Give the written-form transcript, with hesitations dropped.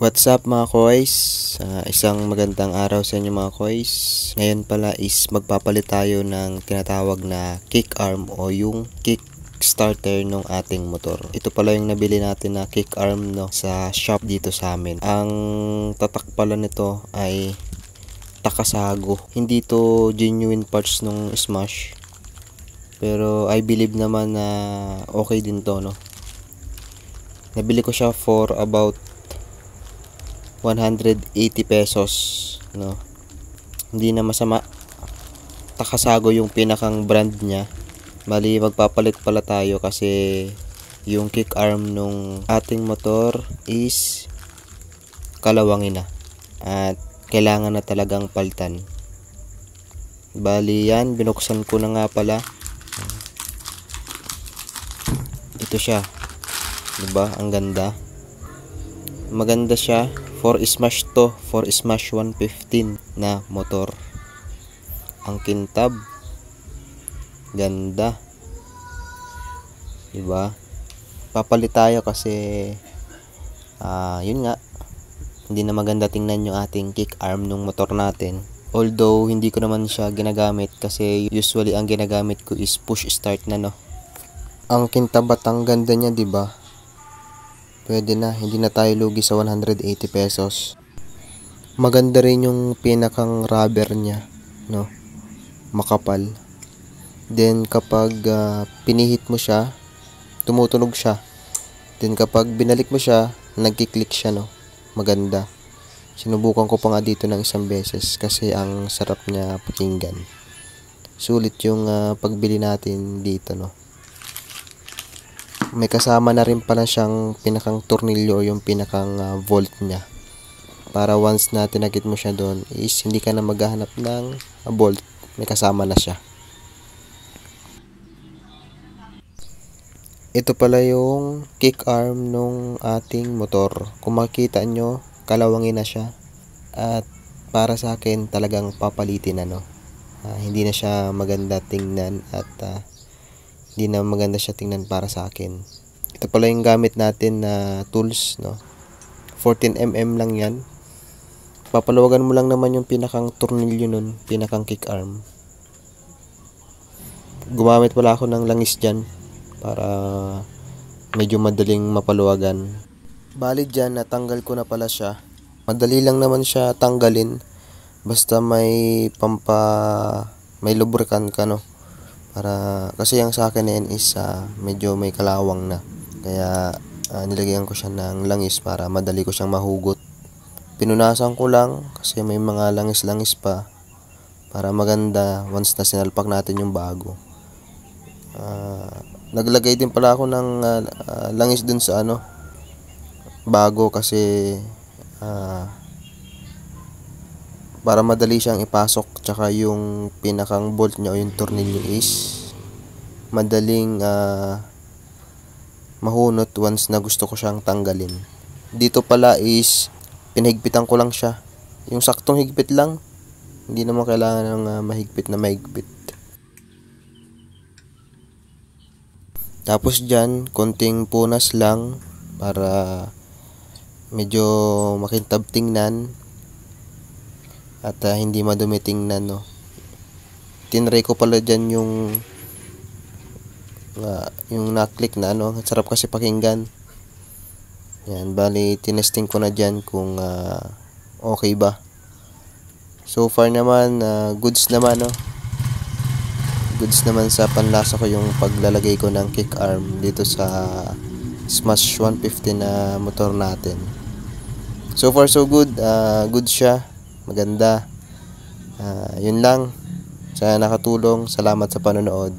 What's up mga koys? Isang magandang araw sa inyo mga koys. Ngayon pala is magpapalit tayo ng tinatawag na kick arm o yung kick starter ng ating motor. Ito pala yung nabili natin na kick arm sa shop dito sa amin. Ang tatak pala nito ay Takasago. Hindi to genuine parts nung Smash. Pero I believe naman na okay din to, no? Nabili ko siya for about 180 pesos, no? Hindi na masama. Takasago yung pinakang brand niya. Bali magpapalit pala tayo kasi yung kick arm nung ating motor is kalawangin na at kailangan na talagang palitan. Bali yan, binuksan ko na nga pala. Ito siya, diba? Ang ganda, maganda siya. For Smash to, for Smash 115 na motor. Ang kintab, ganda, diba? Papalit tayo kasi yun nga, hindi na maganda tingnan yung ating kick arm ng motor natin. Although hindi ko naman siya ginagamit kasi usually ang ginagamit ko is push start na, no. Ang kintab at ang ganda niya, diba? Pwede na, hindi na tayo lugi sa 180 pesos. Maganda rin yung pinakang rubber niya, no? Makapal. Then kapag pinihit mo siya, tumutunog siya. Then kapag binalik mo siya, nagki-click siya, no? Maganda. Sinubukan ko pa nga dito ng isang beses kasi ang sarap niya pakinggan. Sulit yung pagbili natin dito, no? May kasama na rin pala siyang pinakang tornilyo, yung pinakang volt niya. Para once na tinagit mo siya doon is hindi ka na maghahanap ng bolt. May kasama na siya. Ito pala yung kick arm nung ating motor. Kung makita nyo, kalawangin na siya. At para sa akin talagang papalitin na, no. Hindi na siya maganda tingnan at hindi na maganda siya tingnan para sa akin. Ito pala yung gamit natin na tools, no. 14mm lang yan. Papaluwagan mo lang naman yung pinakang tornilyo nun, pinakang kick arm. Gumamit pala ako ng langis dyan para medyo madaling mapaluwagan. Bali dyan, natanggal ko na pala siya. Madali lang naman siya tanggalin. Basta may lubricant ka, no. Kasi yung sa akin na yan is medyo may kalawang na. Kaya nilagyan ko siya ng langis para madali ko siyang mahugot. Pinunasan ko lang kasi may mga langis-langis pa para maganda once na sinalpak natin yung bago. Naglagay din pala ako ng langis dun sa bago kasi para madali siyang ipasok, tsaka yung pinakang bolt niya o yung tornilyo is madaling mahunot once na gusto ko siyang tanggalin. Dito pala is pinahigpitan ko lang siya, yung saktong higpit lang, hindi naman kailangan ng mahigpit na mahigpit. Tapos dyan, konting punas lang para medyo makintab tingnan at hindi madumi tingnan, no. Tinry ko pala dyan yung na-click na sarap kasi pakinggan. Yan, bali tinesting ko na dyan kung okay ba. So far naman goods naman, no. Goods naman sa panlasa ko yung paglalagay ko ng kick arm dito sa Smash 150 na motor natin. So far so good. Good siya, maganda. Yun lang. Sana nakatulong. Salamat sa panonood.